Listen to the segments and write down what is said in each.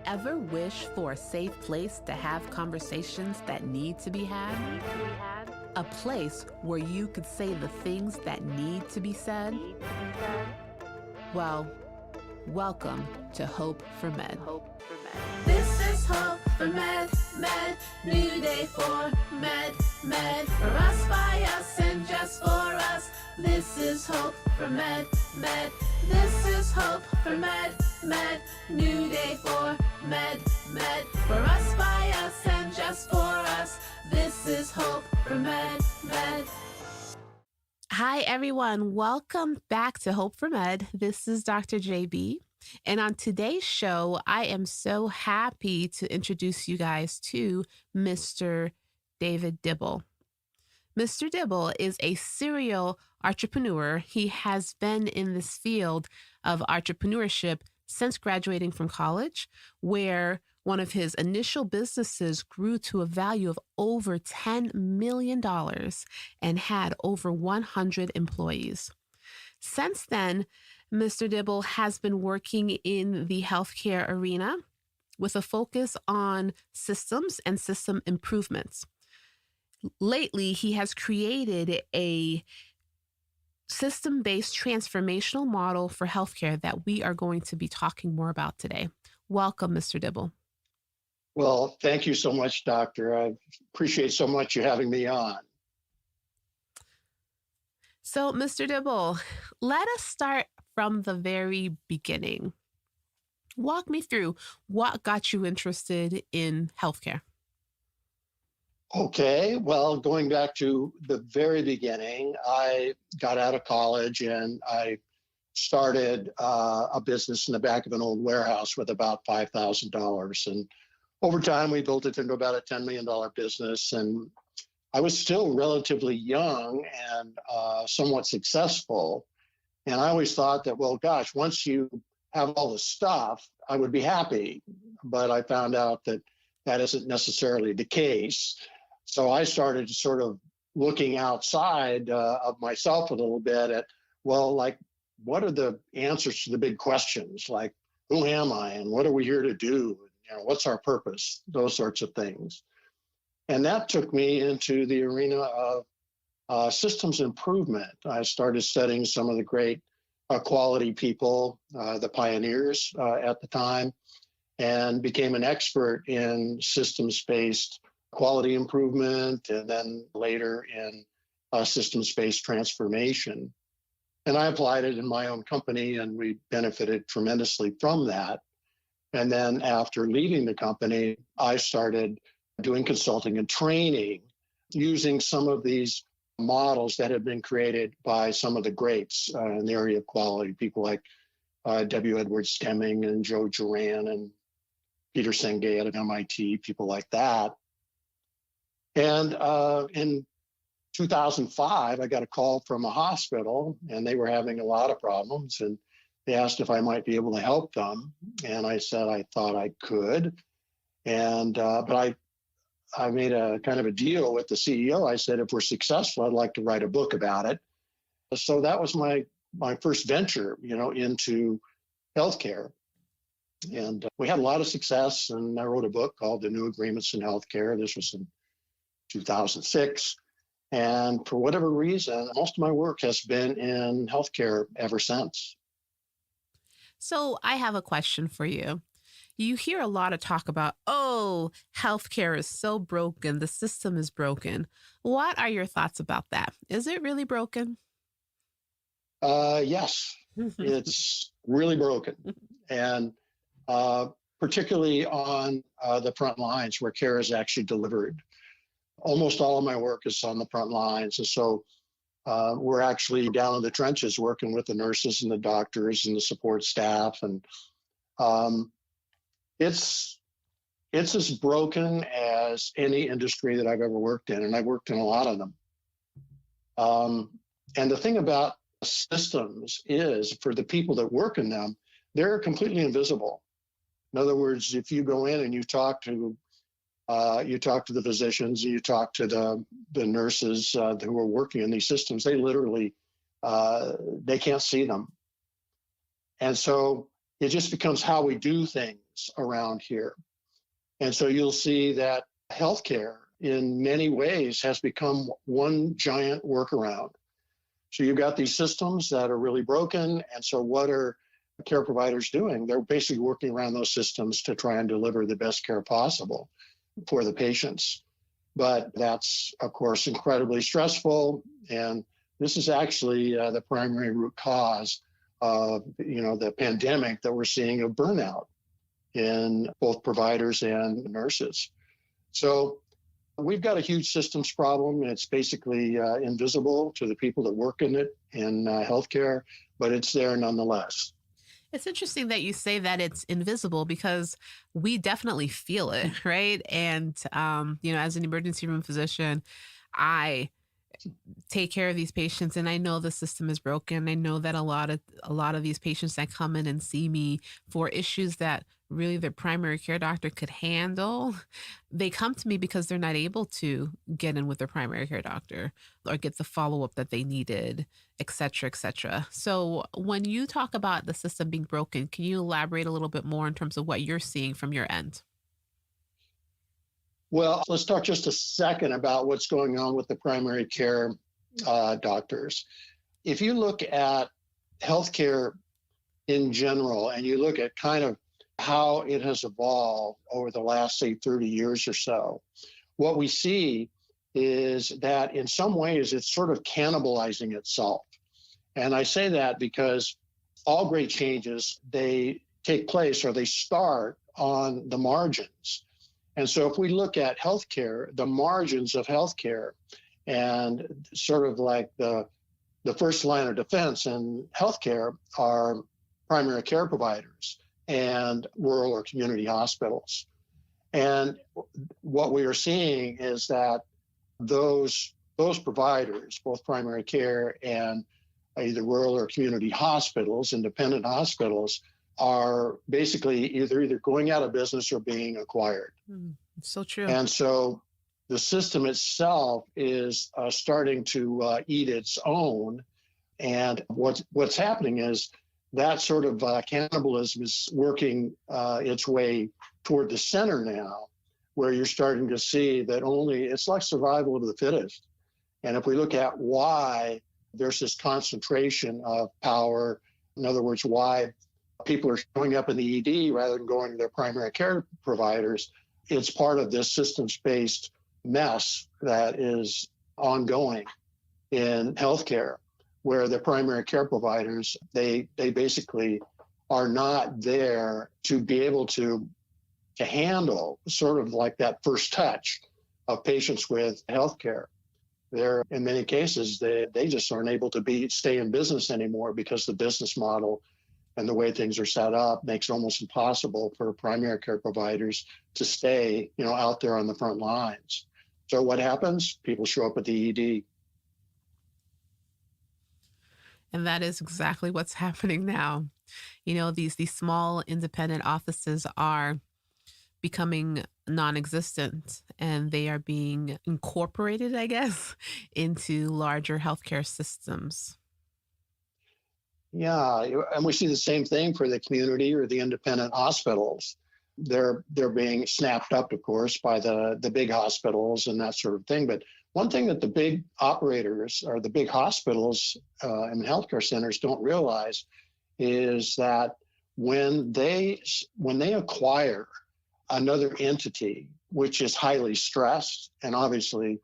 Ever wish for a safe place to have conversations that need to be had? A place where you could say the things that need to be said? Well, welcome to Hope for Med. This is Hope for Med, new day for Med, for us, by us, and just for us. This is Hope for Med, this is Hope for Med, new day for Med, for us, by us, and just for us. This is Hope for Med. Hi, everyone. Welcome back to Hope for Med. This is Dr. JB. And on today's show, I am so happy to introduce you guys to Mr. David Dibble. Mr. Dibble is a serial entrepreneur. He has been in this field of entrepreneurship since graduating from college, where one of his initial businesses grew to a value of over $10 million and had over 100 employees. Since then, Mr. Dibble has been working in the healthcare arena with a focus on systems and system improvements. Lately, he has created a system-based transformational model for healthcare that we are going to be talking more about today. Welcome, Mr. Dibble. Well, thank you so much, Doctor. I appreciate so much you having me on. So, Mr. Dibble, let us start from the very beginning. Walk me through what got you interested in healthcare. Okay, well, going back to the very beginning, I got out of college and I started a business in the back of an old warehouse with about $5,000. And over time, we built it into about a $10 million business. And I was still relatively young and somewhat successful. And I always thought that, well, gosh, once you have all the stuff, I would be happy. But I found out that that isn't necessarily the case. So I started sort of looking outside of myself a little bit at, well, like, what are the answers to the big questions? Like, who am I and what are we here to do? What's our purpose? Those sorts of things. And that took me into the arena of systems improvement. I started studying some of the great quality people, the pioneers at the time, and became an expert in systems-based quality improvement, and then later in systems-based transformation. And I applied it in my own company, and we benefited tremendously from that. And then after leaving the company, I started doing consulting and training using some of these models that had been created by some of the greats in the area of quality, people like W. Edward Deming and Joe Duran and Peter Senge at MIT, people like that. And in 2005, I got a call from a hospital, and they were having a lot of problems, and they asked if I might be able to help them. And I said I thought I could. And but I made a kind of a deal with the CEO. I said, if we're successful, I'd like to write a book about it. So that was my first venture, into healthcare. And we had a lot of success. And I wrote a book called The New Agreements in Healthcare. This was in 2006. And for whatever reason, most of my work has been in healthcare ever since. So I have a question for you. You hear a lot of talk about, oh, healthcare is so broken. The system is broken. What are your thoughts about that? Is it really broken? Yes, it's really broken. And particularly on the front lines where care is actually delivered. Almost all of my work is on the front lines. And so we're actually down in the trenches working with the nurses and the doctors and the support staff. And it's as broken as any industry that I've ever worked in. And I've worked in a lot of them. And the thing about systems is, for the people that work in them, they're completely invisible. In other words, if you go in and you talk to the physicians, you talk to the nurses who are working in these systems, they literally, they can't see them. And so It just becomes how we do things around here. And so you'll see that healthcare in many ways has become one giant workaround. So you've got these systems that are really broken. And so what are care providers doing? They're basically working around those systems to try and deliver the best care possible for the patients. But that's, of course, incredibly stressful. And this is actually the primary root cause of, the pandemic that we're seeing of burnout in both providers and nurses. So we've got a huge systems problem. It's basically invisible to the people that work in it in healthcare, but it's there nonetheless. It's interesting that you say that it's invisible because we definitely feel it, right? And, as an emergency room physician, I take care of these patients and I know the system is broken. I know that a lot of these patients that come in and see me for issues that really their primary care doctor could handle, they come to me because they're not able to get in with their primary care doctor or get the follow-up that they needed, et cetera, et cetera. So when you talk about the system being broken, can you elaborate a little bit more in terms of what you're seeing from your end? Well, let's talk just a second about what's going on with the primary care doctors. If you look at healthcare in general and you look at kind of how it has evolved over the last, say, 30 years or so, what we see is that in some ways it's sort of cannibalizing itself. And I say that because all great changes, they take place or they start on the margins. And so if we look at healthcare, the margins of healthcare and sort of like the first line of defense in healthcare are primary care providers and rural or community hospitals. And what we are seeing is that those providers, both primary care and either rural or community hospitals, independent hospitals, are basically either going out of business or being acquired. So true. And so the system itself is starting to eat its own. And what's happening is that sort of cannibalism is working its way toward the center now, where you're starting to see that it's like survival of the fittest. And if we look at why there's this concentration of power, in other words, why people are showing up in the ED rather than going to their primary care providers, it's part of this systems-based mess that is ongoing in healthcare, where the primary care providers, they basically are not there to be able to handle sort of like that first touch of patients with healthcare. They're, in many cases, they just aren't able to stay in business anymore because the business model and the way things are set up makes it almost impossible for primary care providers to stay, out there on the front lines. So what happens? People show up at the ED. And that is exactly what's happening now. These small independent offices are becoming non-existent and they are being incorporated, I guess, into larger healthcare systems. Yeah, and we see the same thing for the community or the independent hospitals. They're being snapped up, of course, by the big hospitals and that sort of thing. But one thing that the big operators or the big hospitals and healthcare centers don't realize is that when they acquire another entity, which is highly stressed, and obviously,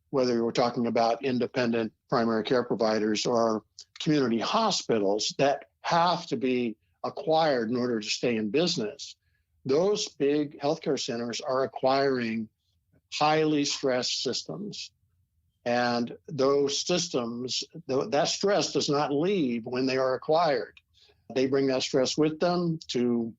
whether we're talking about independent primary care providers or community hospitals that have to be acquired in order to stay in business, those big healthcare centers are acquiring highly stressed systems. And those systems, that stress does not leave when they are acquired. They bring that stress with them to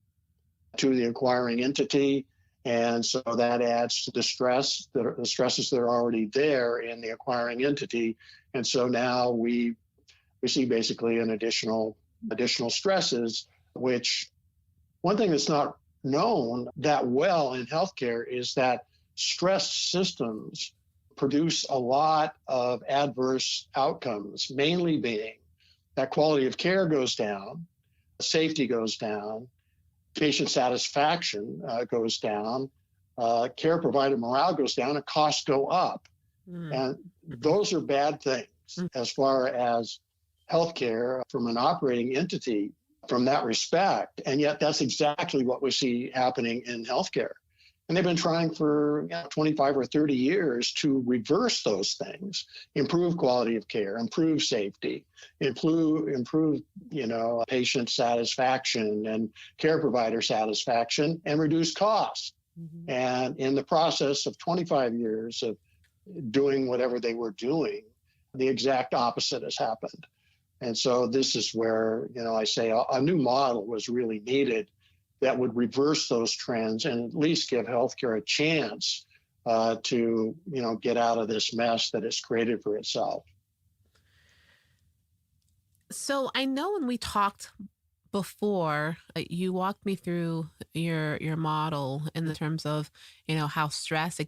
the acquiring entity. And so that adds to the stresses that are already there in the acquiring entity. And so now we see basically an additional stresses, which one thing that's not known that well in healthcare is that stress systems produce a lot of adverse outcomes, mainly being that quality of care goes down, safety goes down, patient satisfaction goes down, care provider morale goes down, and costs go up. And those are bad things as far as healthcare from an operating entity from that respect. And yet that's exactly what we see happening in healthcare. And they've been trying for 25 or 30 years to reverse those things, improve quality of care, improve safety, improve patient satisfaction and care provider satisfaction, and reduce costs. And in the process of 25 years of doing whatever they were doing, the exact opposite has happened. And so this is where, I say a new model was really needed that would reverse those trends and at least give healthcare a chance to, get out of this mess that it's created for itself. So I know when we talked before, you walked me through your model in the terms of, how stress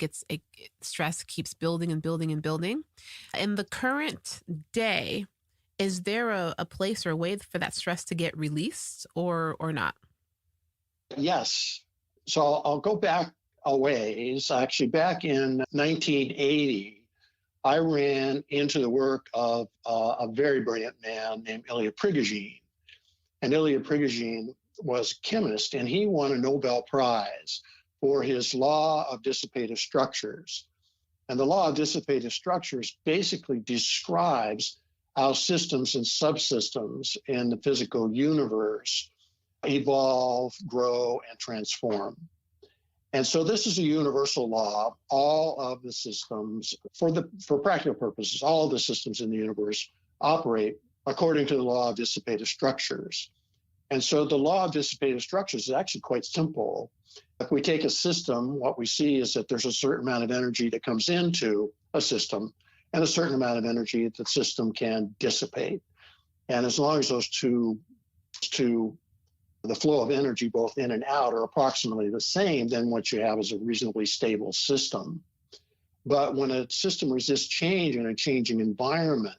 keeps building and building and building. In the current day, is there a place or a way for that stress to get released or not? Yes. So I'll go back a ways. Actually, back in 1980, I ran into the work of a very brilliant man named Ilya Prigogine. And Ilya Prigogine was a chemist, and he won a Nobel Prize for his Law of Dissipative Structures. And the Law of Dissipative Structures basically describes how systems and subsystems in the physical universe evolve, grow, and transform. And so this is a universal law. All of the systems, for practical purposes, all of the systems in the universe operate according to the law of dissipative structures. And so the law of dissipative structures is actually quite simple. If we take a system, what we see is that there's a certain amount of energy that comes into a system and a certain amount of energy that the system can dissipate. And as long as those two, the flow of energy both in and out are approximately the same, then what you have is a reasonably stable system. But when a system resists change in a changing environment,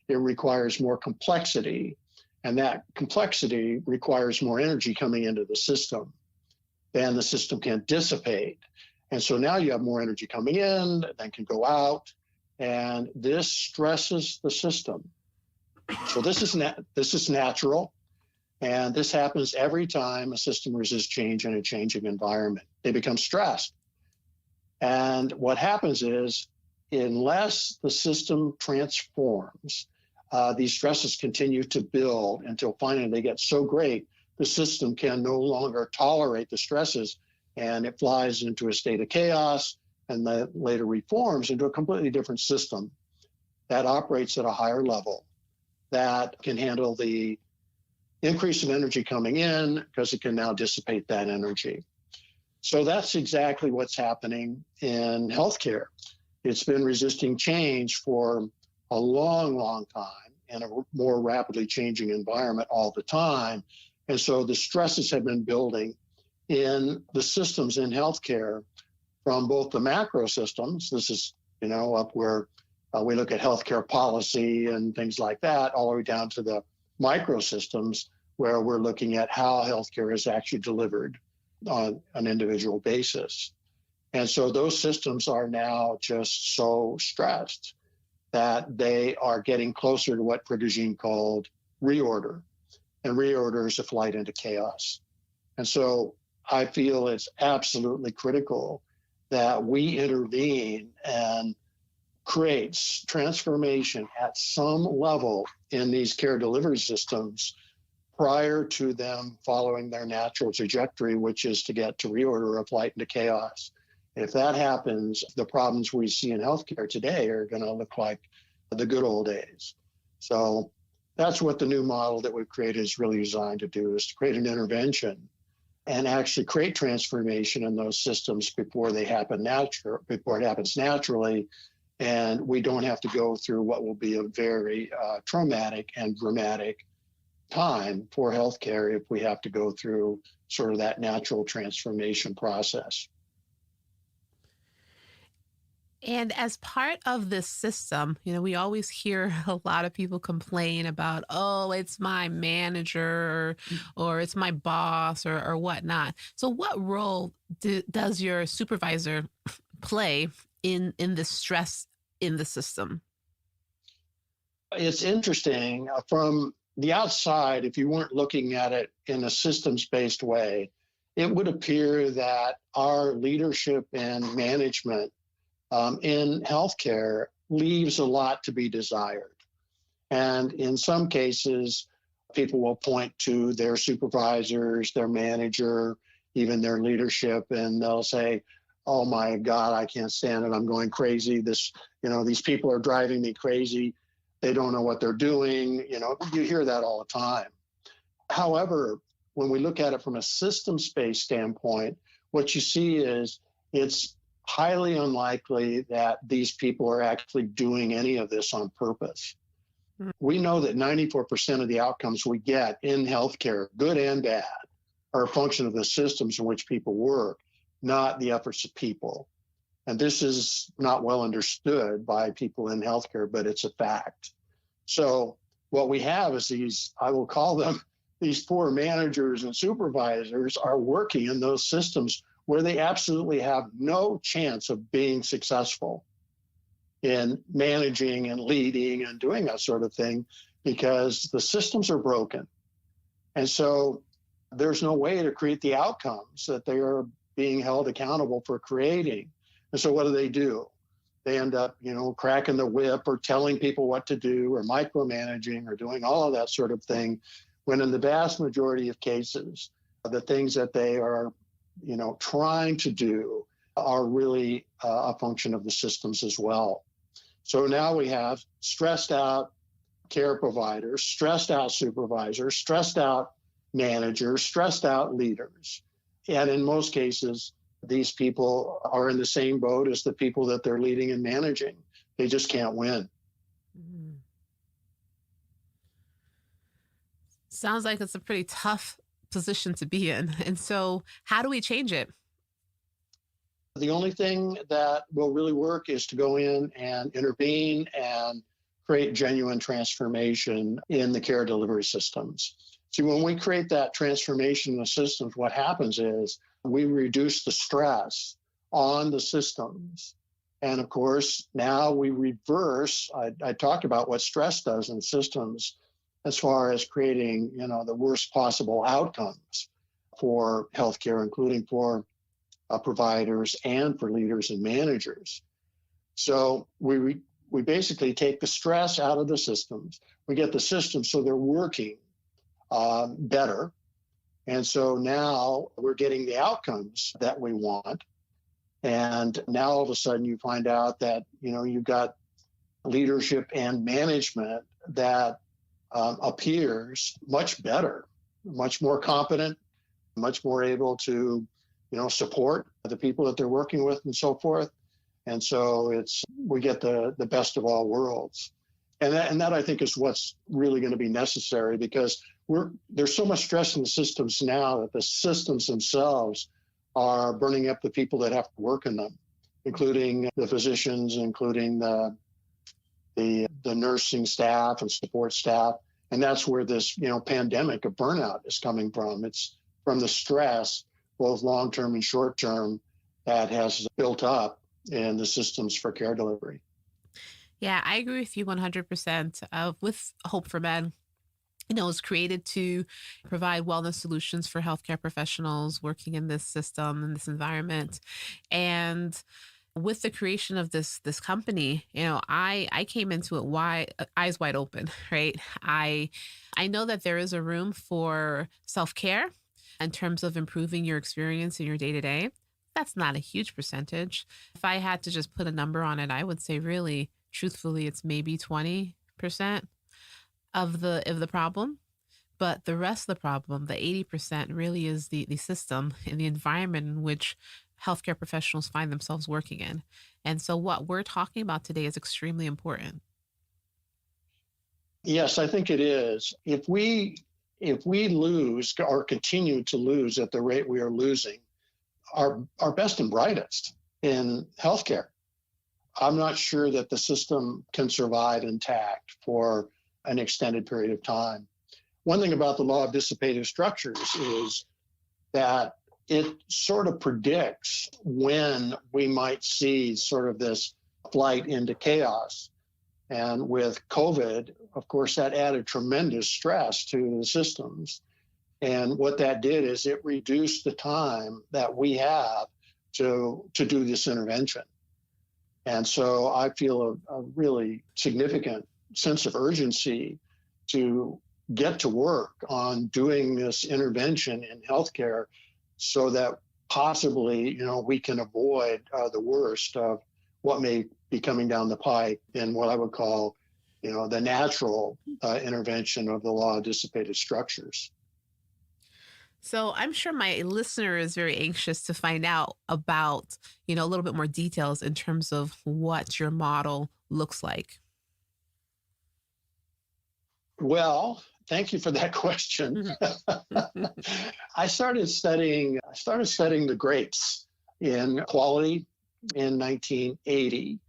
it requires more complexity, and that complexity requires more energy coming into the system than the system can dissipate. And so now you have more energy coming in than can go out, and this stresses the system. So this is natural, and this happens every time a system resists change in a changing environment. They become stressed. And what happens is, unless the system transforms, these stresses continue to build until finally they get so great, the system can no longer tolerate the stresses, and it flies into a state of chaos, and that later reforms into a completely different system that operates at a higher level, that can handle the increase of energy coming in because it can now dissipate that energy. So that's exactly what's happening in healthcare. It's been resisting change for a long, long time in a more rapidly changing environment all the time. And so the stresses have been building in the systems in healthcare from both the macro systems, this is, up where we look at healthcare policy and things like that, all the way down to the micro systems where we're looking at how healthcare is actually delivered on an individual basis. And so those systems are now just so stressed that they are getting closer to what Prigogine called reorder. And reorder is a flight into chaos. And so I feel it's absolutely critical that we intervene and create transformation at some level in these care delivery systems prior to them following their natural trajectory, which is to get to reorder or flight into chaos. If that happens, the problems we see in healthcare today are going to look like the good old days. So that's what the new model that we've created is really designed to do, is to create an intervention and actually create transformation in those systems before it happens naturally. And we don't have to go through what will be a very traumatic and dramatic time for healthcare if we have to go through sort of that natural transformation process. And as part of this system, we always hear a lot of people complain about, oh, it's my manager or it's my boss or whatnot. So, what role does your supervisor play in the stress in the system? It's interesting from the outside, if you weren't looking at it in a systems based way, it would appear that our leadership and management in healthcare leaves a lot to be desired. And in some cases, people will point to their supervisors, their manager, even their leadership, and they'll say, oh my God, I can't stand it. I'm going crazy. These people are driving me crazy. They don't know what they're doing. You hear that all the time. However, when we look at it from a systems-based standpoint, what you see is it's highly unlikely that these people are actually doing any of this on purpose. We know that 94% of the outcomes we get in healthcare, good and bad, are a function of the systems in which people work, not the efforts of people. And this is not well understood by people in healthcare, but it's a fact. So what we have is these, I will call them, these poor managers and supervisors are working in those systems where they absolutely have no chance of being successful in managing and leading and doing that sort of thing because the systems are broken. And so there's no way to create the outcomes that they are being held accountable for creating. And so what do? They end up, cracking the whip or telling people what to do or micromanaging or doing all of that sort of thing, when in the vast majority of cases, the things that they are, trying to do are really a function of the systems as well. So now we have stressed out care providers, stressed out supervisors, stressed out managers, stressed out leaders. And in most cases, these people are in the same boat as the people that they're leading and managing. They just can't win. Mhm. Sounds like it's a pretty tough position to be in. And so, how do we change it? The only thing that will really work is to go in and intervene and create genuine transformation in the care delivery systems. See, when we create that transformation in the systems, what happens is we reduce the stress on the systems. And of course, now we reverse. I talked about what stress does in systems as far as creating, the worst possible outcomes for healthcare, including for providers and for leaders and managers. So we basically take the stress out of the systems. We get the systems so they're working better. And so now we're getting the outcomes that we want. And now all of a sudden you find out that, you've got leadership and management that appears much better, much more competent, much more able to, support the people that they're working with and so forth. And so we get the best of all worlds. And that I think is what's really going to be necessary, because there's so much stress in the systems now that the systems themselves are burning up the people that have to work in them, including the physicians, including the nursing staff and support staff. And that's where this, pandemic of burnout is coming from. It's from the stress, both long-term and short-term, that has built up in the systems for care delivery. Yeah, I agree with you 100%. With Hope for Men, it was created to provide wellness solutions for healthcare professionals working in this system, in this environment. And with the creation of this company, I came into it eyes wide open, right? I know that there is a room for self-care in terms of improving your experience in your day-to-day. That's not a huge percentage. If I had to just put a number on it, I would say really, truthfully, it's maybe 20% of the problem. But the rest of the problem, the 80%, really is the system and the environment in which healthcare professionals find themselves working in. And so what we're talking about today is extremely important. Yes, I think it is. If we lose or continue to lose at the rate we are losing, our best and brightest in healthcare I'm not sure that the system can survive intact for an extended period of time. One thing about the law of dissipative structures is that it sort of predicts when we might see sort of this flight into chaos. And with COVID, of course, that added tremendous stress to the systems. And what that did is it reduced the time that we have to do this intervention. And so I feel a really significant sense of urgency to get to work on doing this intervention in healthcare so that possibly, we can avoid the worst of what may be coming down the pike in what I would call, the natural intervention of the law of dissipative structures. So I'm sure my listener is very anxious to find out about, a little bit more details in terms of what your model looks like. Well, thank you for that question. I started studying the greats in quality in 1980.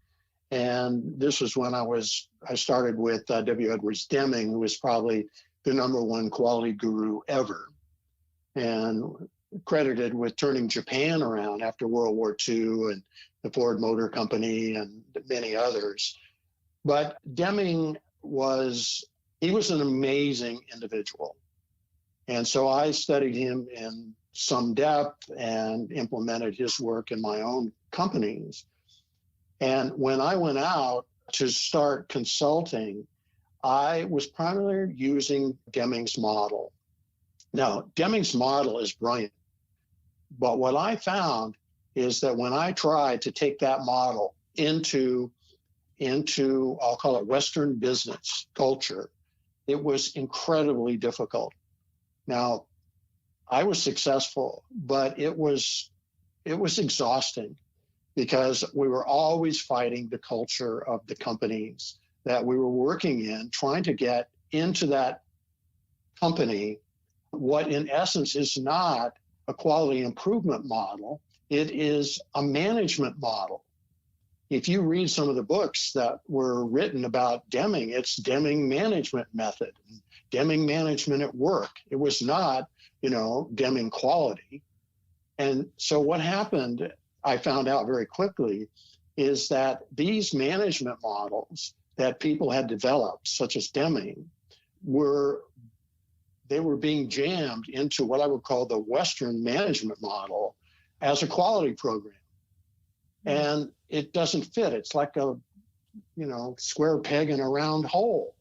And this was when I started with W. Edwards Deming, who was probably the number one quality guru ever, and credited with turning Japan around after World War II and the Ford Motor Company and many others. But Deming was an amazing individual. And so I studied him in some depth and implemented his work in my own companies. And when I went out to start consulting, I was primarily using Deming's model. Now, Deming's model is brilliant, but what I found is that when I tried to take that model into I'll call it Western business culture, it was incredibly difficult. Now, I was successful, but it was exhausting because we were always fighting the culture of the companies that we were working in, trying to get into that company what in essence is not a quality improvement model. It is a management model. If you read some of the books that were written about Deming, it's Deming management method, Deming management at work. It was not, Deming quality. And so what happened, I found out very quickly, is that these management models that people had developed, such as Deming, were being jammed into what I would call the Western management model as a quality program. And it doesn't fit. It's like a, square peg in a round hole.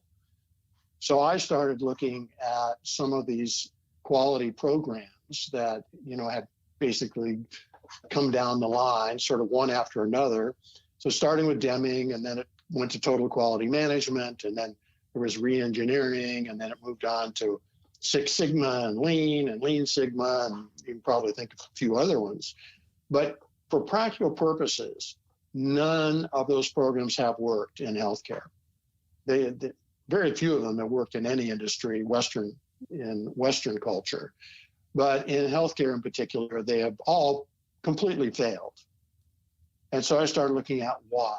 So I started looking at some of these quality programs that, had basically come down the line, sort of one after another. So starting with Deming, and then it went to total quality management, and then there was re-engineering, and then it moved on to Six Sigma and Lean Sigma, and you can probably think of a few other ones. But for practical purposes, none of those programs have worked in healthcare. They very few of them have worked in any industry, in Western culture. But in healthcare in particular, they have all completely failed. And so I started looking at why.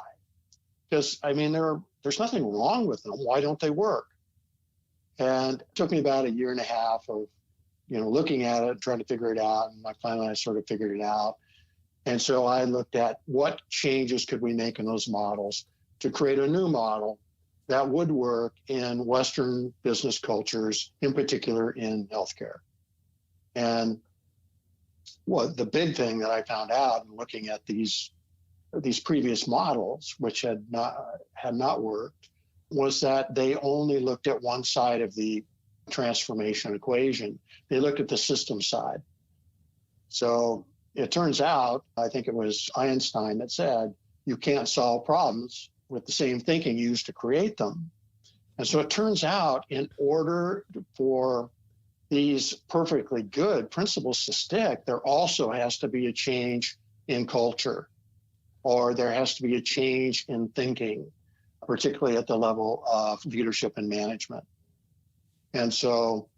Because, there's nothing wrong with them. Why don't they work? And it took me about a year and a half of, looking at it, trying to figure it out. And finally, I sort of figured it out. And so I looked at what changes could we make in those models to create a new model that would work in Western business cultures, in particular in healthcare. And the big thing that I found out in looking at these previous models, which had not worked, was that they only looked at one side of the transformation equation. They looked at the system side. So it turns out, I think it was Einstein that said, you can't solve problems with the same thinking used to create them. And so it turns out, in order for these perfectly good principles to stick, there also has to be a change in culture, or there has to be a change in thinking, particularly at the level of leadership and management. And so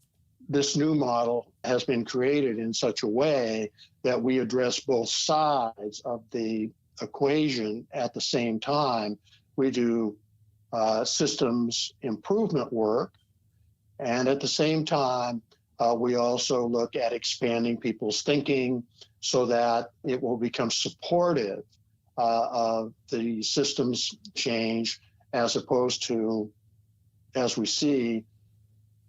this new model has been created in such a way that we address both sides of the equation at the same time. We do systems improvement work, and at the same time, we also look at expanding people's thinking so that it will become supportive of the systems change, as opposed to, as we see,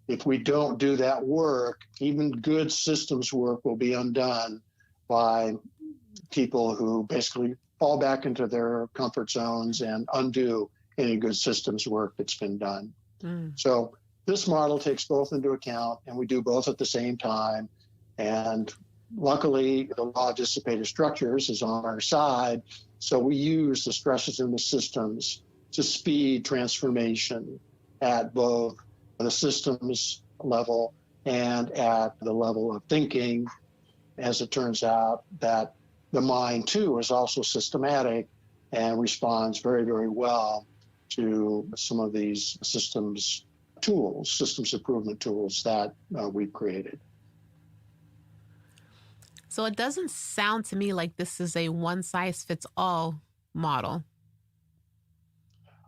if we don't do that work, even good systems work will be undone by people who basically fall back into their comfort zones and undo any good systems work that's been done. So this model takes both into account, and we do both at the same time. And luckily, the law of dissipative structures is on our side. So we use the stresses in the systems to speed transformation at both the systems level and at the level of thinking. As it turns out that the mind, too, is also systematic and responds very, very well to some of these systems tools, systems improvement tools that we've created. So it doesn't sound to me like this is a one-size-fits-all model.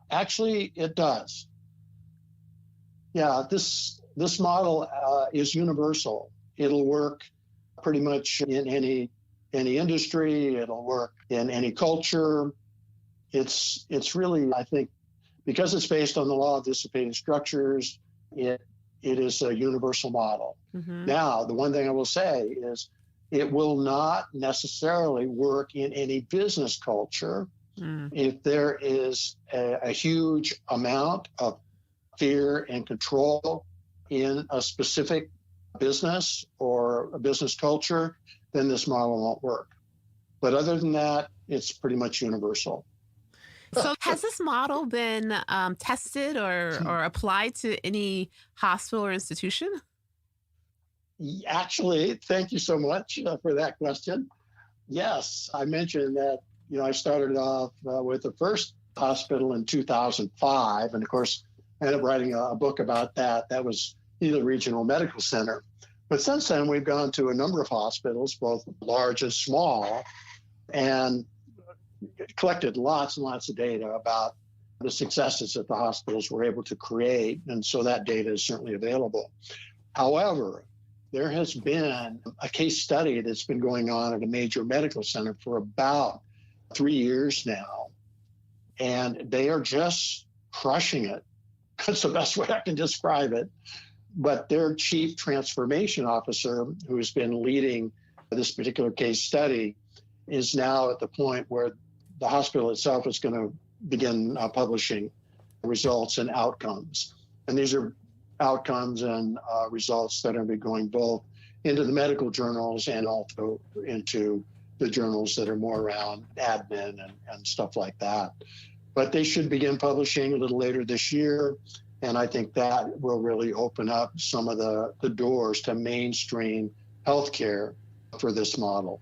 Actually, it does. Yeah, this model is universal. It'll work pretty much in any industry. It'll work in any culture. It's really, I think, because it's based on the law of dissipative structures, it is a universal model. Now, the one thing I will say is it will not necessarily work in any business culture. If there is a huge amount of fear and control in a specific business or a business culture, then this model won't work. But other than that, it's pretty much universal. So has this model been tested or applied to any hospital or institution? Actually, thank you so much for that question. Yes, I mentioned that, I started off with the first hospital in 2005. And of course, I ended up writing a book about that. That was Gila Regional Medical Center. But since then, we've gone to a number of hospitals, both large and small, and collected lots and lots of data about the successes that the hospitals were able to create. And so that data is certainly available. However, there has been a case study that's been going on at a major medical center for about 3 years now, and they are just crushing it. That's the best way I can describe it. But their chief transformation officer, who has been leading this particular case study, is now at the point where the hospital itself is going to begin publishing results and outcomes. And these are outcomes and results that are going to be going both into the medical journals and also into the journals that are more around admin and stuff like that. But they should begin publishing a little later this year. And I think that will really open up some of the doors to mainstream healthcare for this model.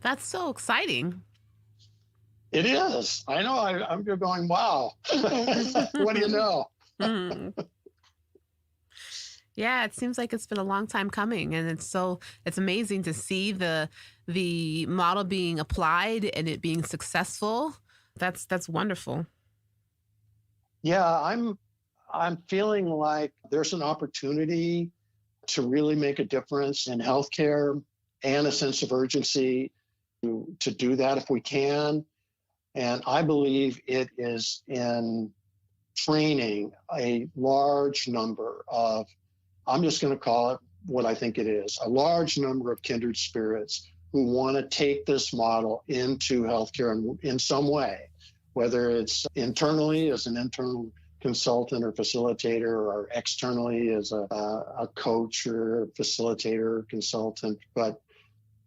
That's so exciting. It is. I know. I'm going, wow. What do you know? Yeah, it seems like it's been a long time coming, and it's amazing to see the model being applied and it being successful. That's wonderful. Yeah, I'm feeling like there's an opportunity to really make a difference in healthcare and a sense of urgency to do that if we can. And I believe it is in training a large number of, I'm just going to call it what I think it is, a large number of kindred spirits who want to take this model into healthcare in some way, whether it's internally as an internal consultant or facilitator, or externally as a coach or facilitator or consultant. But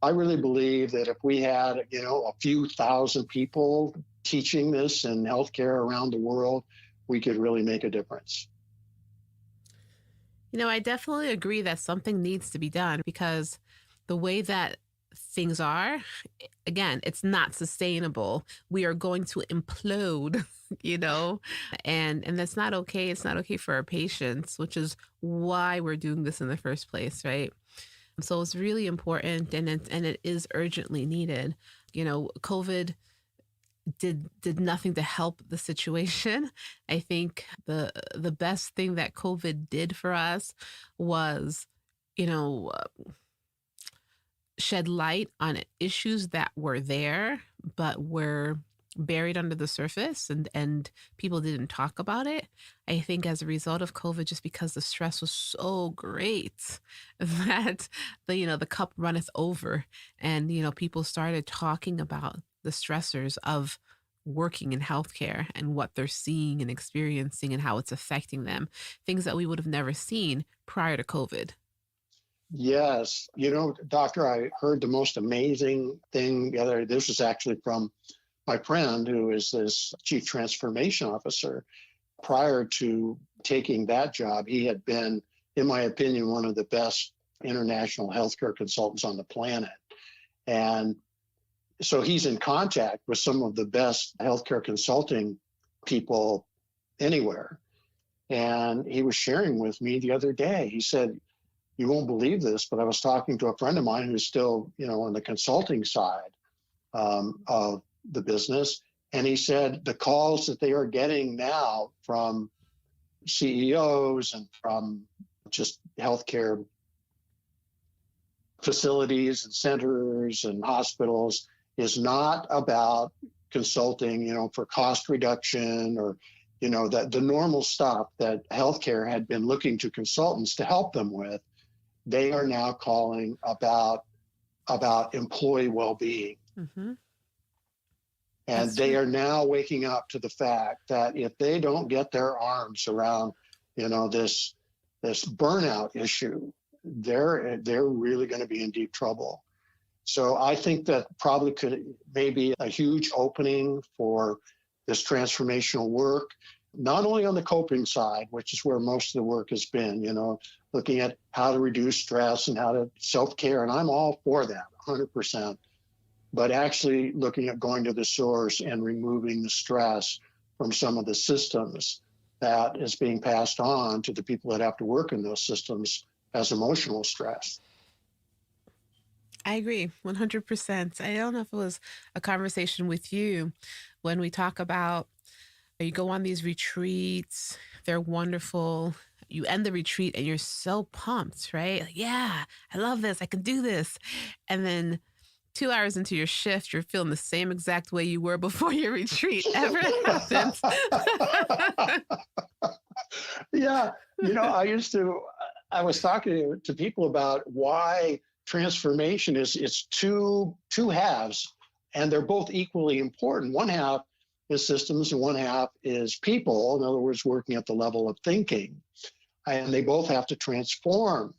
I really believe that if we had, a few thousand people teaching this in healthcare around the world, we could really make a difference. I definitely agree that something needs to be done, because the way that things are, again, it's not sustainable. We are going to implode, and that's not okay. It's not okay for our patients, which is why we're doing this in the first place, right? So it's really important, and it is urgently needed. COVID did nothing to help the situation. I think the best thing that COVID did for us was, you know, shed light on issues that were there but were buried under the surface, and people didn't talk about it. I think as a result of COVID, just because the stress was so great that the cup runneth over, and people started talking about the stressors of working in healthcare and what they're seeing and experiencing and how it's affecting them, things that we would have never seen prior to COVID. Yes. Doctor, I heard the most amazing thing the other day. This was actually from my friend who is this chief transformation officer. Prior to taking that job, he had been, in my opinion, one of the best international healthcare consultants on the planet. And so he's in contact with some of the best healthcare consulting people anywhere. And he was sharing with me the other day. He said, "You won't believe this, but I was talking to a friend of mine who's still, on the consulting side of the business. And he said the calls that they are getting now from CEOs and from just healthcare facilities and centers and hospitals is not about consulting, for cost reduction or, the normal stuff that healthcare had been looking to consultants to help them with. They are now calling about employee well-being. Mm-hmm. And they are now waking up to the fact that if they don't get their arms around, this burnout issue, they're really going to be in deep trouble. So I think that probably could maybe a huge opening for this transformational work, not only on the coping side, which is where most of the work has been, looking at how to reduce stress and how to self-care. And I'm all for that, 100%. But actually looking at going to the source and removing the stress from some of the systems that is being passed on to the people that have to work in those systems as emotional stress. I agree 100%. I don't know if it was a conversation with you when we talk about you go on these retreats, they're wonderful. You end the retreat and you're so pumped, right? Like, yeah, I love this. I can do this. And then 2 hours into your shift, you're feeling the same exact way you were before your retreat ever happened. Yeah. I was talking to people about why transformation it's two halves, and they're both equally important. One half is systems and one half is people. In other words, working at the level of thinking, and they both have to transform.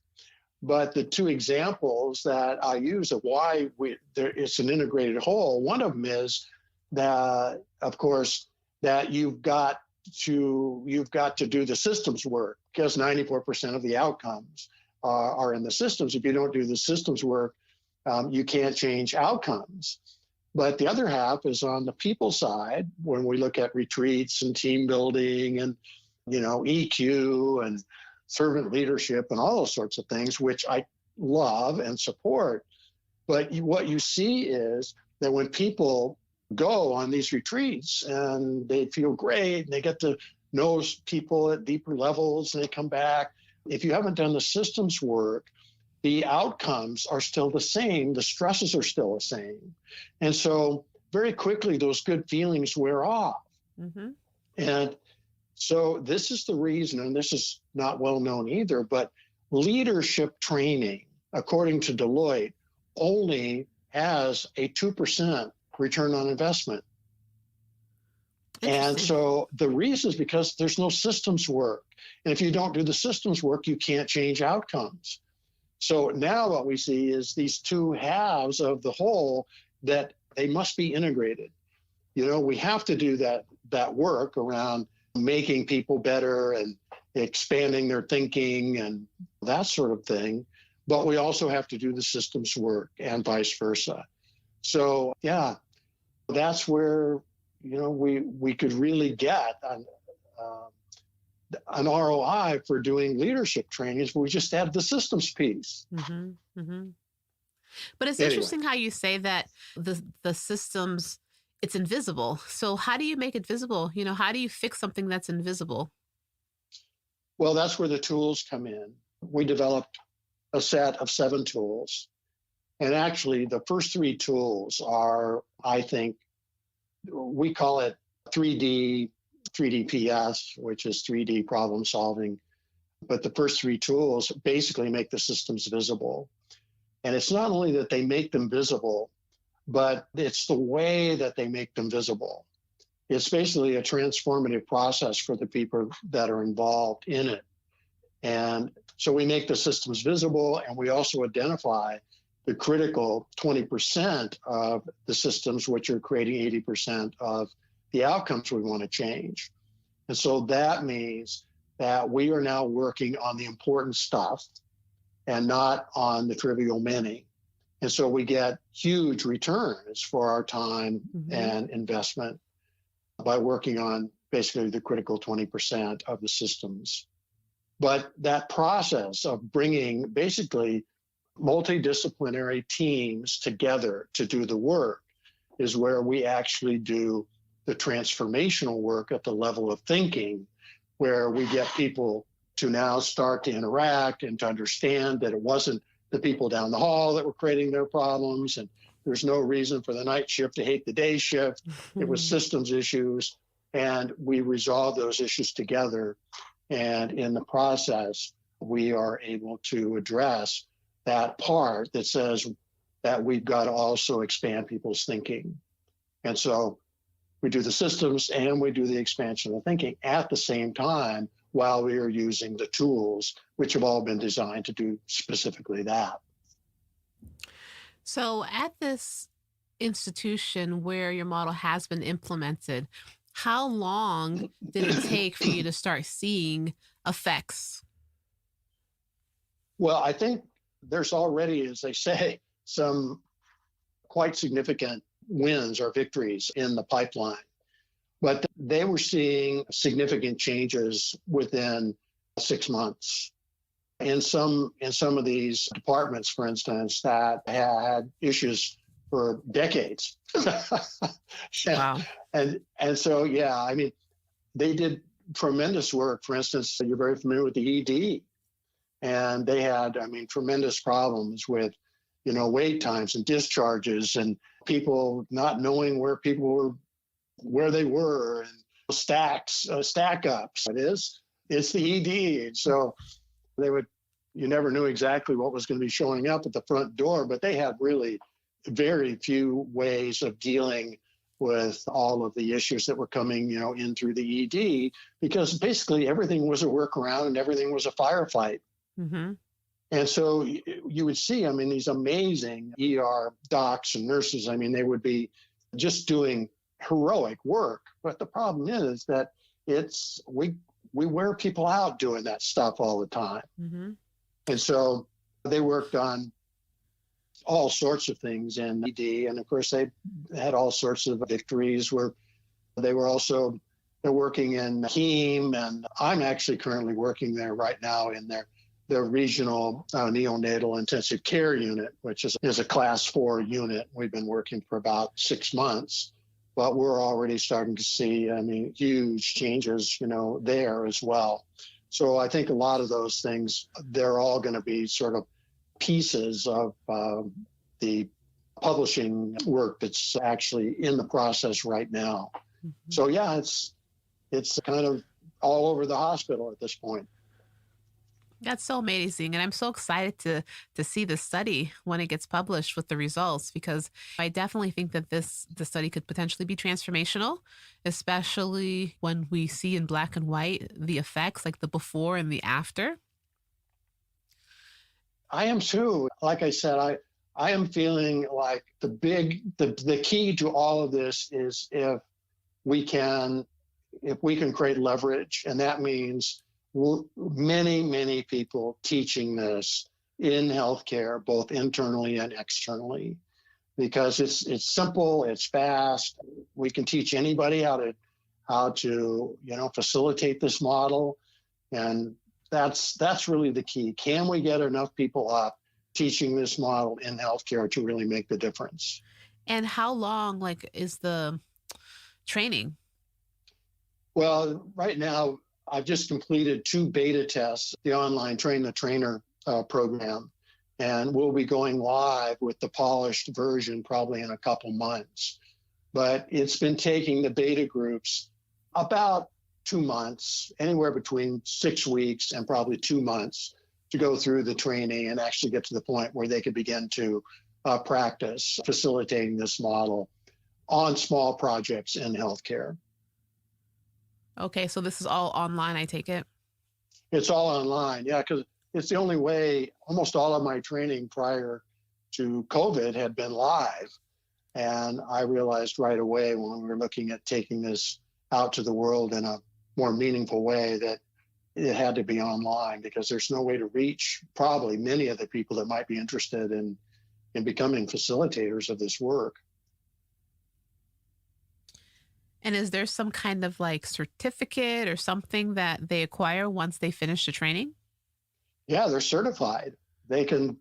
But the two examples that I use of why it's an integrated whole, one of them is that, of course, that you've got to do the systems work, because 94% of the outcomes are in the systems. If you don't do the systems work, you can't change outcomes. But the other half is on the people side, when we look at retreats and team building and, EQ and servant leadership and all those sorts of things, which I love and support. But what you see is that when people go on these retreats and they feel great and they get to know people at deeper levels and they come back, if you haven't done the systems work, the outcomes are still the same. The stresses are still the same. And so very quickly, those good feelings wear off. Mm-hmm. And so this is the reason, and this is not well known either, but leadership training, according to Deloitte, only has a 2% return on investment. And so the reason is because there's no systems work. And if you don't do the systems work, you can't change outcomes. So now what we see is these two halves of the whole, that they must be integrated. We have to do that work around making people better and expanding their thinking and that sort of thing. But we also have to do the systems work and vice versa. So, yeah, that's where, we could really get an ROI for doing leadership trainings. We just add the systems piece. Mm-hmm. Mm-hmm. But it's Anyway, interesting how you say that the systems, it's invisible. So how do you make it visible? How do you fix something that's invisible? well, that's where the tools come in. We developed a set of 7 tools. And actually, the first 3 tools are, I think, we call it 3DPS, which is 3D problem solving. But the first 3 tools basically make the systems visible. And it's not only that they make them visible, but it's the way that they make them visible. It's basically a transformative process for the people that are involved in it. And so we make the systems visible, and we also identify the critical 20% of the systems, which are creating 80% of the outcomes we want to change. And so that means that we are now working on the important stuff and not on the trivial many. And so we get huge returns for our time and investment by working on basically the critical 20% of the systems. But that process of bringing basically multidisciplinary teams together to do the work is where we actually do the transformational work at the level of thinking, where we get people to now start to interact and to understand that it wasn't the people down the hall that were creating their problems, and there's no reason for the night shift to hate the day shift. It was systems issues, and we resolve those issues together. And in the process, we are able to address that part that says that we've got to also expand people's thinking. And so we do the systems and we do the expansion of thinking at the same time while we are using the tools, which have all been designed to do specifically that. So at this institution where your model has been implemented, how long did it take for you to start seeing effects? Well, I think there's already, as they say, some quite significant wins or victories in the pipeline. But they were seeing significant changes within 6 months. In some of these departments, for instance, that had issues for decades. Wow. And so, yeah, I mean, they did tremendous work. For instance, you're very familiar with the ED. And they had, tremendous problems with, wait times and discharges and people not knowing where people were, where they were, and stack ups. It's the ED. So you never knew exactly what was going to be showing up at the front door, but they had really very few ways of dealing with all of the issues that were coming, in through the ED, because basically everything was a workaround and everything was a firefight. Mm-hmm. And so you would see, these amazing ER docs and nurses, they would be just doing heroic work. But the problem is that we wear people out doing that stuff all the time. Mm-hmm. And so they worked on all sorts of things in ED. And of course, they had all sorts of victories where they were also working in heme. And I'm actually currently working there right now in their regional neonatal intensive care unit, which is a class 4 unit. We've been working for about 6 months, but we're already starting to see, huge changes, there as well. So I think a lot of those things, they're all going to be sort of pieces of the publishing work that's actually in the process right now. Mm-hmm. So yeah, it's kind of all over the hospital at this point. That's so amazing. And I'm so excited to see the study when it gets published with the results, because I definitely think that the study could potentially be transformational, especially when we see in black and white the effects, like the before and the after. I am too. Like I said, I am feeling like the key to all of this is if we can create leverage, and that means many, many people teaching this in healthcare, both internally and externally, because it's simple, it's fast. We can teach anybody how to facilitate this model. And that's really the key. Can we get enough people up teaching this model in healthcare to really make the difference? And how long, like, is the training? Well, right now, I've just completed 2 beta tests, the online Train the Trainer program, and we'll be going live with the polished version probably in a couple months. But it's been taking the beta groups about 2 months, anywhere between 6 weeks and probably 2 months to go through the training and actually get to the point where they could begin to practice facilitating this model on small projects in healthcare. Okay, so this is all online, I take it? It's all online, yeah, because it's the only way. Almost all of my training prior to COVID had been live. And I realized right away when we were looking at taking this out to the world in a more meaningful way that it had to be online, because there's no way to reach probably many of the people that might be interested in becoming facilitators of this work. And is there some kind of like certificate or something that they acquire once they finish the training? Yeah, they're certified. They can,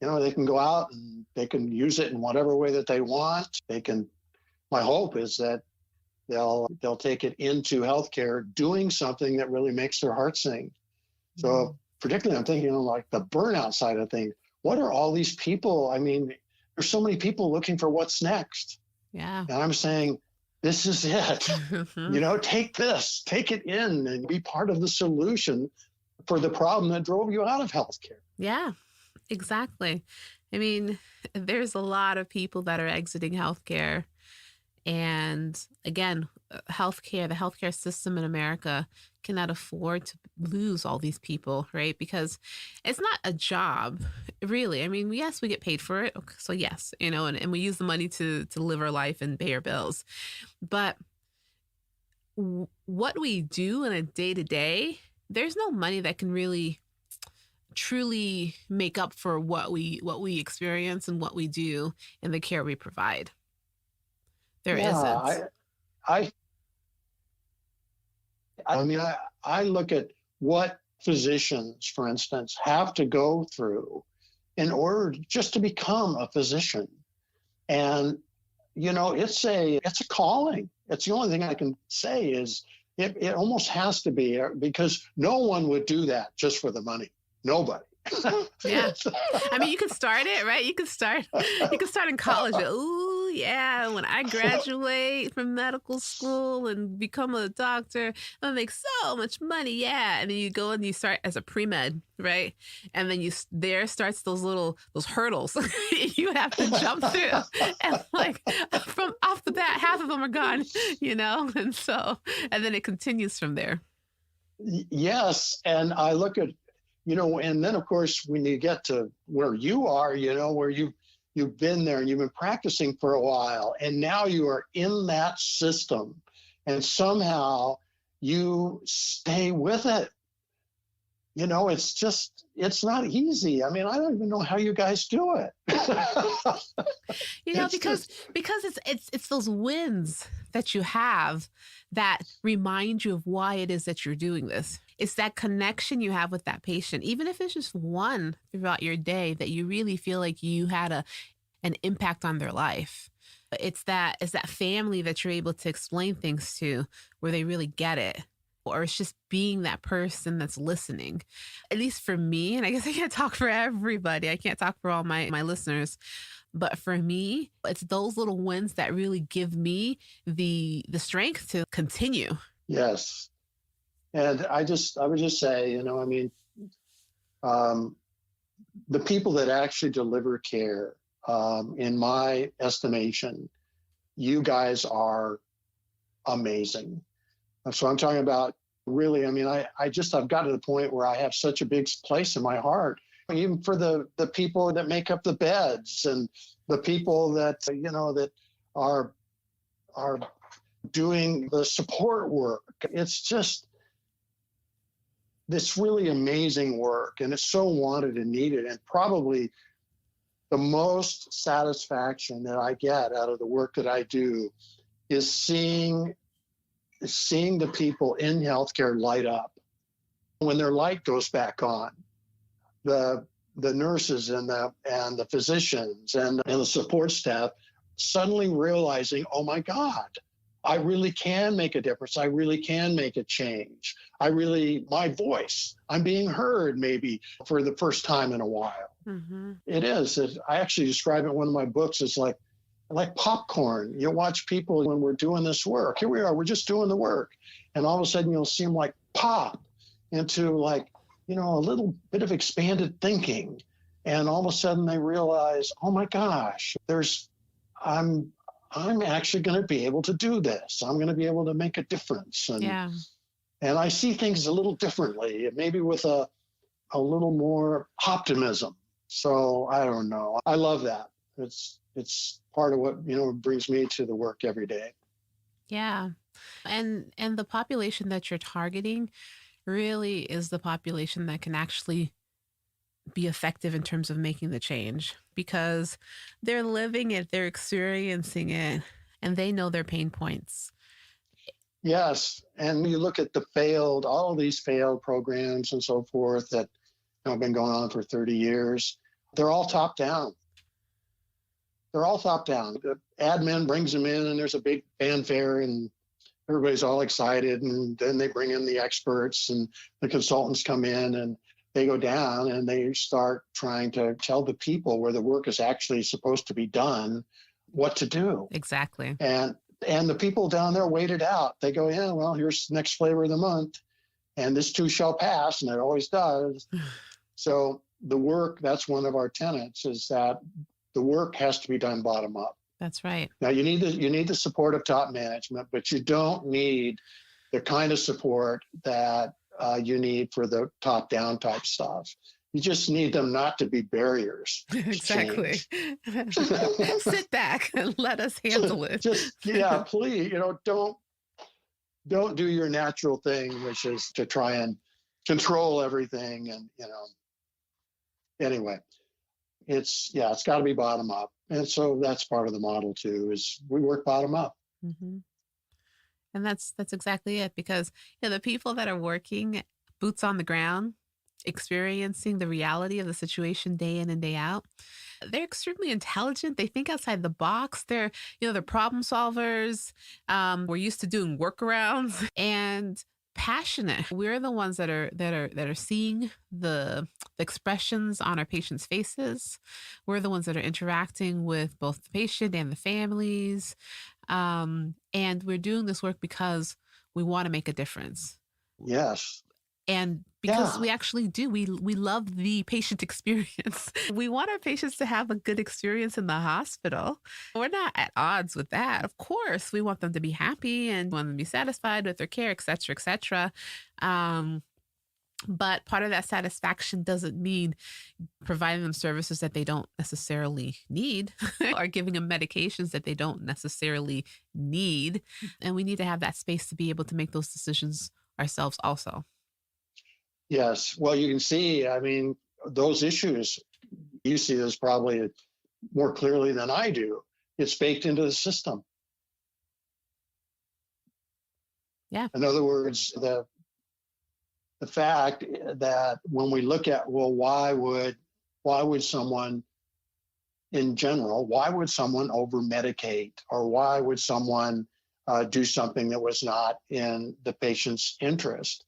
they can go out and they can use it in whatever way that they want. My hope is that they'll take it into healthcare doing something that really makes their heart sing. So particularly I'm thinking like the burnout side of things. What are all these people? I mean, there's so many people looking for what's next. Yeah. And I'm saying, this is it. Take this, take it in and be part of the solution for the problem that drove you out of healthcare. Yeah, exactly. I mean, there's a lot of people that are exiting healthcare. And again, the healthcare system in America cannot afford to lose all these people, right? Because it's not a job, really. I mean, yes, we get paid for it. Okay, so yes, and we use the money to live our life and pay our bills. But what we do in a day-to-day, there's no money that can really truly make up for what we experience and what we do and the care we provide. There isn't. I look at what physicians, for instance, have to go through in order just to become a physician. And, it's a calling. It's the only thing I can say is it almost has to be, because no one would do that just for the money. Nobody. Yeah. I mean, you can start it, right? You can start in college. Ooh, yeah. When I graduate from medical school and become a doctor, I'll make so much money. Yeah. And then you go and you start as a pre-med, right? And then there starts those hurdles you have to jump through. And like from off the bat, half of them are gone, and then it continues from there. Yes. And I look at, and then of course, when you get to where you are, where you've been there and you've been practicing for a while, and now you are in that system and somehow you stay with it. It's not easy. I mean, I don't even know how you guys do it. Because it's those wins that you have that remind you of why it is that you're doing this. It's that connection you have with that patient, even if it's just one throughout your day that you really feel like you had an impact on their life. It's that family that you're able to explain things to where they really get it. Or it's just being that person that's listening. At least for me, and I guess I can't talk for everybody. I can't talk for all my listeners. But for me, it's those little wins that really give me the strength to continue. Yes. And I would just say, the people that actually deliver care, in my estimation, you guys are amazing. So I'm talking about really, I've got to the point where I have such a big place in my heart, even for the people that make up the beds and the people that, that are doing the support work. It's just this really amazing work, and it's so wanted and needed. And probably the most satisfaction that I get out of the work that I do is seeing the people in healthcare light up when their light goes back on, the nurses and the physicians and the support staff suddenly realizing, oh my God, I really can make a difference. I really can make a change. My voice, I'm being heard maybe for the first time in a while. Mm-hmm. It is. I actually describe it in one of my books as like popcorn. You watch people when we're doing this work. Here we are, we're just doing the work. And all of a sudden you'll see them like pop into like, a little bit of expanded thinking. And all of a sudden they realize, oh my gosh, I'm actually going to be able to do this. I'm going to be able to make a difference. And I see things a little differently, maybe with a little more optimism. So I don't know. I love that. It's part of what, brings me to the work every day. Yeah. And the population that you're targeting really is the population that can actually be effective in terms of making the change, because they're living it, they're experiencing it, and they know their pain points. Yes. And you look at all of these failed programs and so forth that have been going on for 30 years. They're all top down. The admin brings them in and there's a big fanfare and everybody's all excited. And then they bring in the experts and the consultants come in and they go down and they start trying to tell the people where the work is actually supposed to be done what to do. Exactly. And the people down there wait it out. They go, yeah, well, here's the next flavor of the month. And this too shall pass. And it always does. So the work, that's one of our tenets, is that the work has to be done bottom up. That's right. Now you need the support of top management, but you don't need the kind of support that you need for the top down type stuff. You just need them not to be barriers. Exactly. Sit back and let us handle it. Please, don't do your natural thing, which is to try and control everything. And, anyway, it's got to be bottom up. And so that's part of the model too, is we work bottom up. Mm-hmm. And that's exactly it, because the people that are working boots on the ground, experiencing the reality of the situation day in and day out, they're extremely intelligent. They think outside the box. They're problem solvers. We're used to doing workarounds and passionate. We're the ones that are seeing the expressions on our patients' faces. We're the ones that are interacting with both the patient and the families. And we're doing this work because we want to make a difference. Yes. And because we actually do, we love the patient experience. We want our patients to have a good experience in the hospital. We're not at odds with that. Of course, we want them to be happy and want them to be satisfied with their care, et cetera, et cetera. But part of that satisfaction doesn't mean providing them services that they don't necessarily need or giving them medications that they don't necessarily need. And we need to have that space to be able to make those decisions ourselves also. Yes. Well, you can see, those issues, you see this probably more clearly than I do. It's baked into the system. Yeah. In other words, the fact that when we look at, well, why would someone in general, why would someone over-medicate, or why would someone do something that was not in the patient's interest?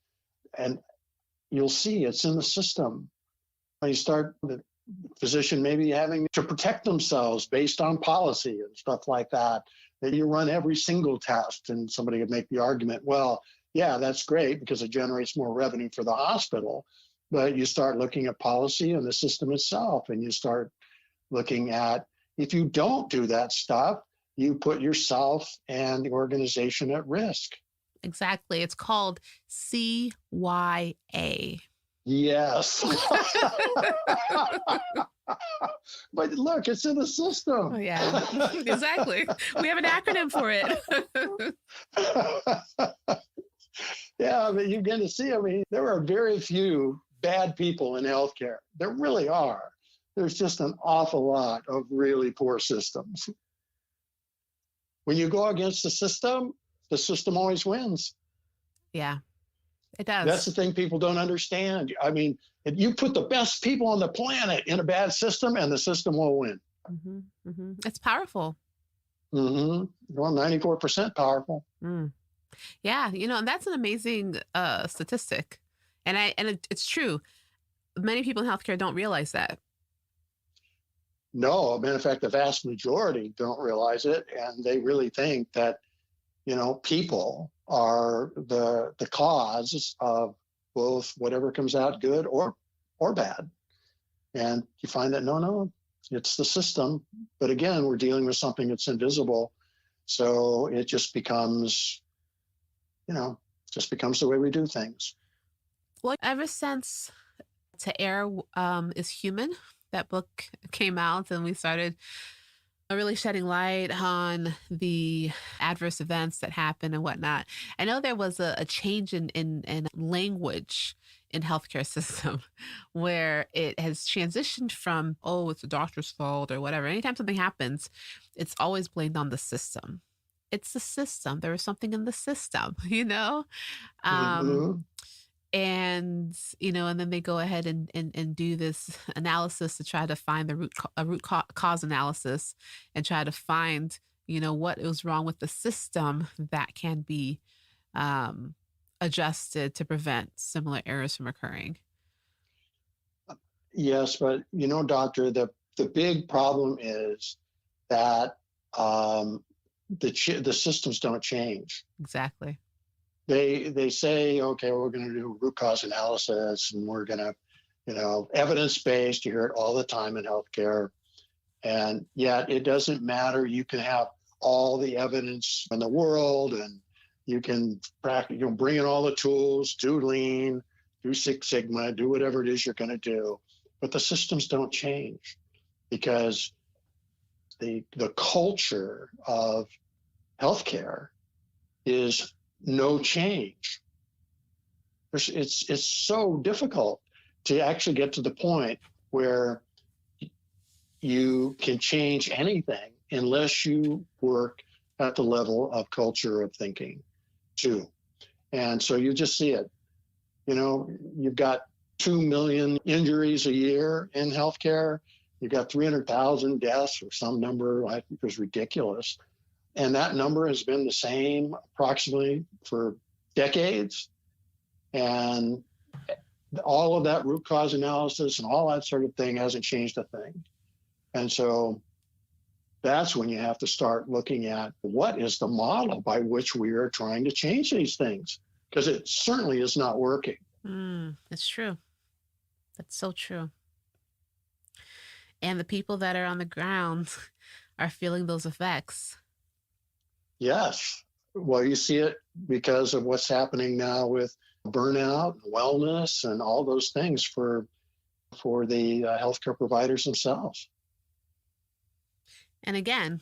And you'll see it's in the system. When you start the physician maybe having to protect themselves based on policy and stuff like that you run every single test, and somebody could make the argument, well, yeah, that's great because it generates more revenue for the hospital. But you start looking at policy and the system itself, and you start looking at, if you don't do that stuff, you put yourself and the organization at risk. Exactly. It's called CYA. Yes. But look, it's in the system. Oh, yeah, exactly. We have an acronym for it. Yeah, but you're going to see, there are very few bad people in healthcare. There really are. There's just an awful lot of really poor systems. When you go against the system always wins. Yeah. It That's does. the thing people don't understand. I mean, if you put the best people on the planet in a bad system, and the system will win. It's powerful. Well, 94% powerful. Mm. Yeah, and that's an amazing statistic. It's true. Many people in healthcare don't realize that. No, matter of fact, the vast majority don't realize it, and they really think that people are the cause of both whatever comes out good or bad. And you find that no, it's the system. But again, we're dealing with something that's invisible, so it just becomes the way we do things. Well, ever since To Err is Human, that book came out, and we started really shedding light on the adverse events that happen and whatnot. I know there was a change in language in healthcare system where it has transitioned from, oh, it's the doctor's fault or whatever. Anytime something happens, it's always blamed on the system. It's the system. There was something in the system, Um, Mm-hmm. and then they go ahead and do this analysis to try to find the cause analysis and try to find what was wrong with the system that can be um, adjusted to prevent similar errors from occurring. Yes, but doctor, the big problem is that the systems don't change. Exactly. They say, okay, we're going to do root cause analysis, and we're going to, evidence based. You hear it all the time in healthcare, and yet it doesn't matter. You can have all the evidence in the world, and you can practice, bring in all the tools, do Lean, do Six Sigma, do whatever it is you're going to do, but the systems don't change because the culture of healthcare is no change. It's so difficult to actually get to the point where you can change anything unless you work at the level of culture of thinking too. And so you just see it. You've got 2 million injuries a year in healthcare. You've got 300,000 deaths or some number I think was ridiculous. And that number has been the same approximately for decades. And all of that root cause analysis and all that sort of thing hasn't changed a thing. And so that's when you have to start looking at what is the model by which we are trying to change these things, because it certainly is not working. It's true. That's so true. And the people that are on the ground are feeling those effects. Yes. Well, you see it because of what's happening now with burnout, wellness, and all those things for the healthcare providers themselves. And again,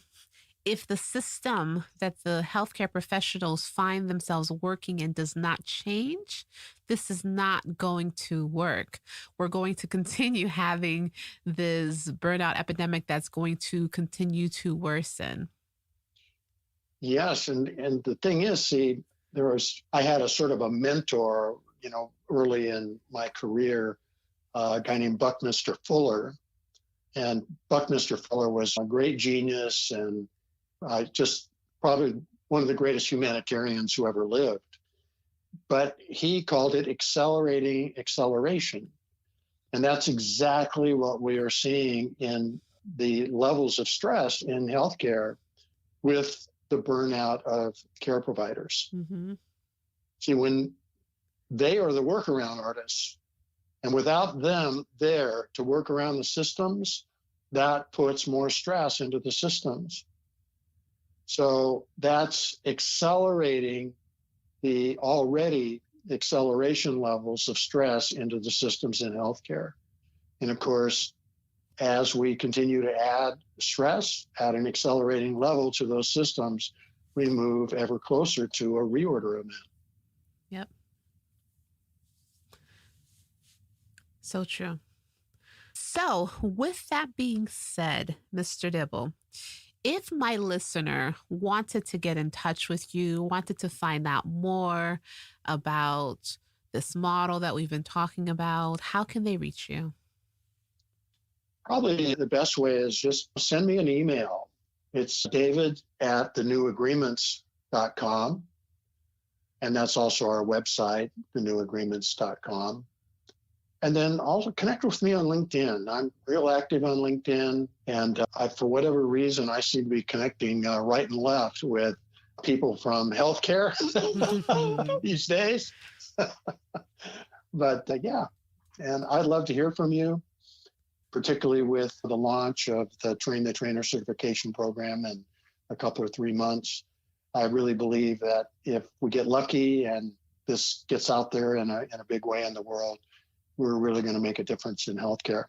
if the system that the healthcare professionals find themselves working in does not change, this is not going to work. We're going to continue having this burnout epidemic that's going to continue to worsen. Yes, and the thing is, see, I had a sort of a mentor, early in my career, a guy named Buckminster Fuller, and Buckminster Fuller was a great genius and just probably one of the greatest humanitarians who ever lived. But he called it accelerating acceleration, and that's exactly what we are seeing in the levels of stress in healthcare with the burnout of care providers. Mm-hmm. See, when they are the workaround artists, and without them there to work around the systems, that puts more stress into the systems. So that's accelerating the already acceleration levels of stress into the systems in healthcare. And of course, as we continue to add stress at an accelerating level to those systems, we move ever closer to a reorder event. Yep. So true. So, with that being said, Mr. Dibble, if my listener wanted to get in touch with you, wanted to find out more about this model that we've been talking about, how can they reach you? Probably the best way is just send me an email. It's david@thenewagreements.com. And that's also our website, thenewagreements.com. And then also connect with me on LinkedIn. I'm real active on LinkedIn. And for whatever reason, I seem to be connecting right and left with people from healthcare these days. But yeah, and I'd love to hear from you, particularly with the launch of the Train the Trainer certification program in a couple or 3 months. I really believe that if we get lucky and this gets out there in a big way in the world, we're really going to make a difference in healthcare.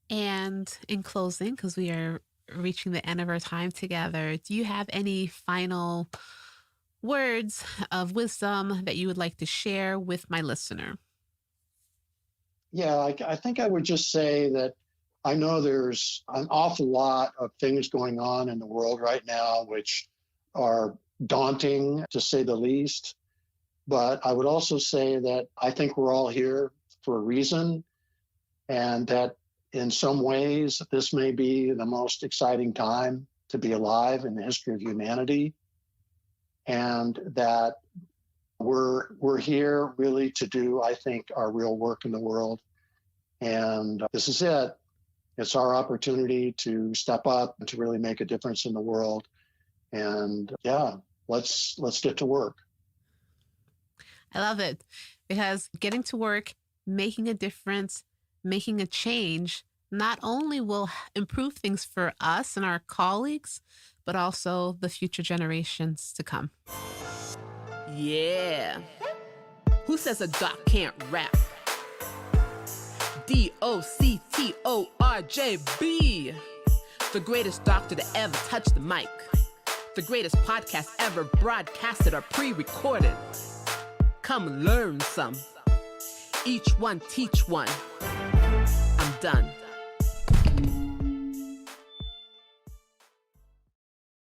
And in closing, because we are reaching the end of our time together, do you have any final words of wisdom that you would like to share with my listener? Yeah, I think I would just say that I know there's an awful lot of things going on in the world right now, which are daunting to say the least. But I would also say that I think we're all here for a reason, and that in some ways, this may be the most exciting time to be alive in the history of humanity, and that we're here really to do, I think, our real work in the world. And this is it. It's our opportunity to step up and to really make a difference in the world. And yeah, let's get to work. I love it, because getting to work, making a difference, making a change, not only will improve things for us and our colleagues, but also the future generations to come. Yeah. Who says a doc can't rap? DOCTORJB. The greatest doctor to ever touch the mic. The greatest podcast ever broadcasted or pre-recorded. Come learn some. Each one teach one. I'm done.